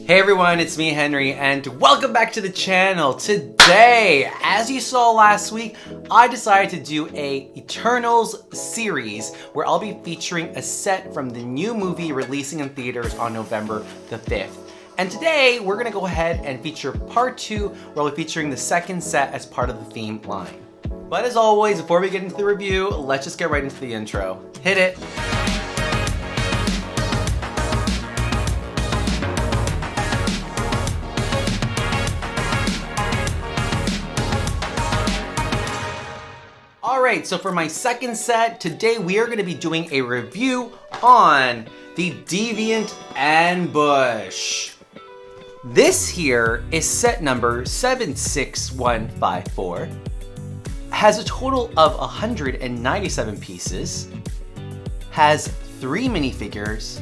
Hey everyone, it's me Henry and welcome back to the channel. Today, as you saw last week, I decided to do a Eternals series where I'll be featuring a set from the new movie releasing in theaters on November the 5th. And today, we're gonna go ahead and feature part 2 where I'll be featuring the second set as part of the theme line. But as always, before we get into the review, let's just get right into the intro. Hit it! Alright, so for my second set, today we are going to be doing a review on the Deviant Ambush. This here is set number 76154. Has a total of 197 pieces, has 3 minifigures,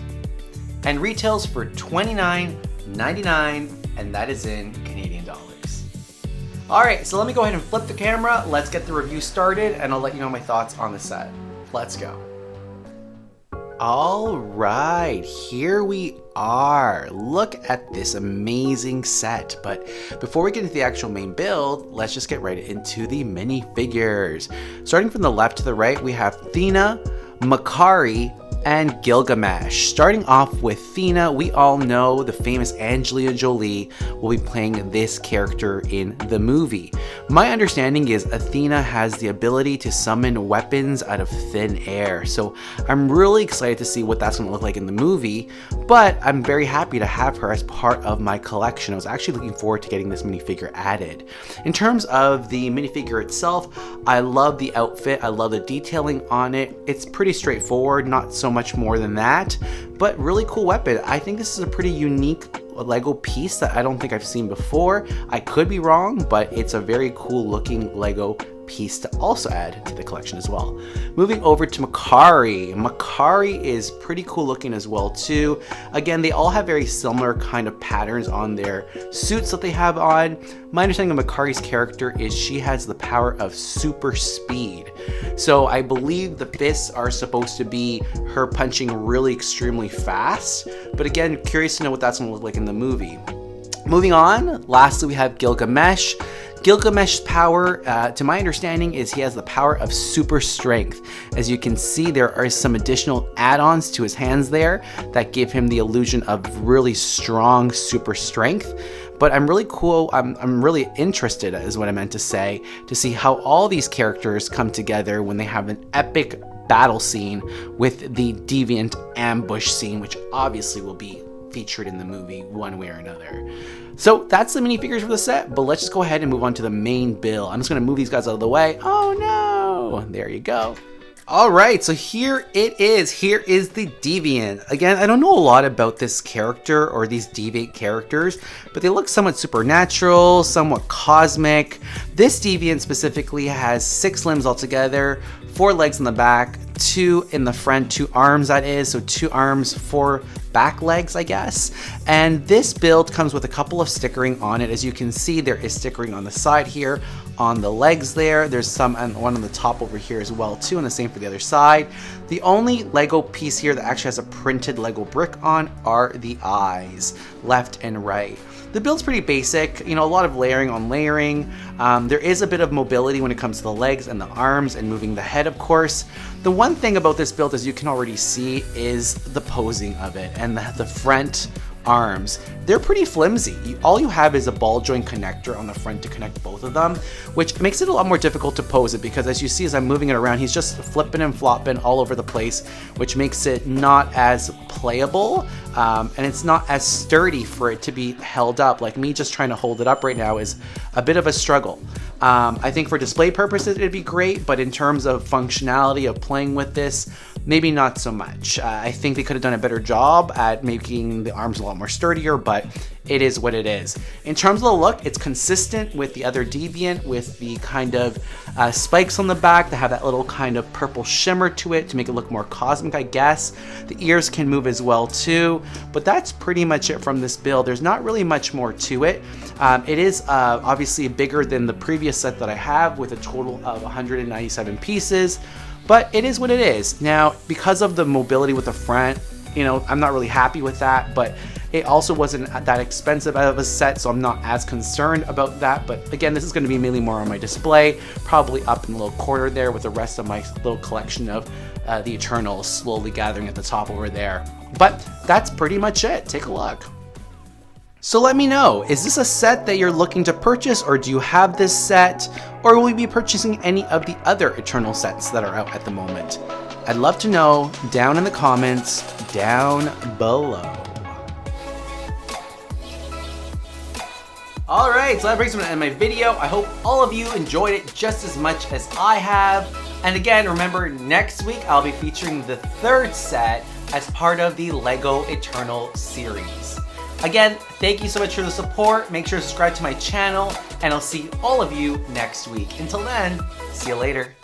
and retails for $29.99, and that is in Canadian dollars. Alright, so let me go ahead and flip the camera, let's get the review started, and I'll let you know my thoughts on the set. Let's go. Alright, here we are. Look at this amazing set. But before we get into the actual main build, let's just get right into the minifigures. Starting from the left to the right, we have Thena, Makari, and Gilgamesh. Starting off with Thena, we all know the famous Angelina Jolie will be playing this character in the movie. My understanding is Athena has the ability to summon weapons out of thin air, so I'm really excited to see what that's going to look like in the movie, but I'm very happy to have her as part of my collection. I was actually looking forward to getting this minifigure added. In terms of the minifigure itself, I love the outfit, I love the detailing on it. It's pretty straightforward, not so much more than that, but really cool weapon. I think this is a pretty unique Lego piece that I don't think I've seen before. I could be wrong, but it's a very cool looking Lego piece to also add to the collection as well. Moving over to Makari. Makari is pretty cool looking as well too. Again, they all have very similar kind of patterns on their suits that they have on. My understanding of Makari's character is she has the power of super speed. So I believe the fists are supposed to be her punching really extremely fast. But again, curious to know what that's going to look like in the movie. Moving on, lastly we have Gilgamesh. Gilgamesh's power, to my understanding, is he has the power of super strength. As you can see, there are some additional add-ons to his hands there that give him the illusion of really strong super strength. But I'm really really interested, is what I meant to say, to see how all these characters come together when they have an epic battle scene with the Deviant Ambush scene, which obviously will be featured in the movie one way or another. So that's the minifigures for the set, but let's just go ahead and move on to the main build. I'm just gonna move these guys out of the way. Oh no, there you go. All right, so here it is. Here is the Deviant. Again, I don't know a lot about this character or these Deviant characters, but they look somewhat supernatural, somewhat cosmic. This Deviant specifically has 6 limbs altogether, 4 legs in the back, 2 in the front, 2 arms that is, so 2 arms, 4 back legs, I guess. And this build comes with a couple of stickering on it. As you can see, there is stickering on the side here, on the legs there. There's some and one on the top over here as well too, and the same for the other side. The only Lego piece here that actually has a printed Lego brick on are the eyes, left and right. The build's pretty basic, you know, a lot of layering on layering. There is a bit of mobility when it comes to the legs and the arms and moving the head, of course. The one thing about this build, as you can already see, is the posing of it and the front arms. They're pretty flimsy. All you have is a ball joint connector on the front to connect both of them, which makes it a lot more difficult to pose it, because as you see as I'm moving it around, he's just flipping and flopping all over the place, which makes it not as playable, and it's not as sturdy for it to be held up. Like me just trying to hold it up right now is a bit of a struggle. I think for display purposes it'd be great, but in terms of functionality of playing with this, maybe not so much. I think they could have done a better job at making the arms a lot more sturdier, but it is what it is. In terms of the look, it's consistent with the other Deviant, with the kind of spikes on the back that have that little kind of purple shimmer to it to make it look more cosmic, I guess. The ears can move as well too, but that's pretty much it from this build. There's not really much more to it. It is obviously bigger than the previous set that I have, with a total of 197 pieces, but it is what it is. Now, because of the mobility with the front, you know, I'm not really happy with that, but It also wasn't that expensive of a set, so I'm not as concerned about that. But again, this is going to be mainly more on my display, probably up in the little corner there with the rest of my little collection of the Eternals slowly gathering at the top over there. But that's pretty much it. Take a look. So let me know, is this a set that you're looking to purchase, or do you have this set, or will you be purchasing any of the other Eternal sets that are out at the moment? I'd love to know down in the comments down below. Alright, so that brings me to the end of my video. I hope all of you enjoyed it just as much as I have. And again, remember, next week I'll be featuring the third set as part of the LEGO Eternal series. Again, thank you so much for the support. Make sure to subscribe to my channel, and I'll see all of you next week. Until then, see you later.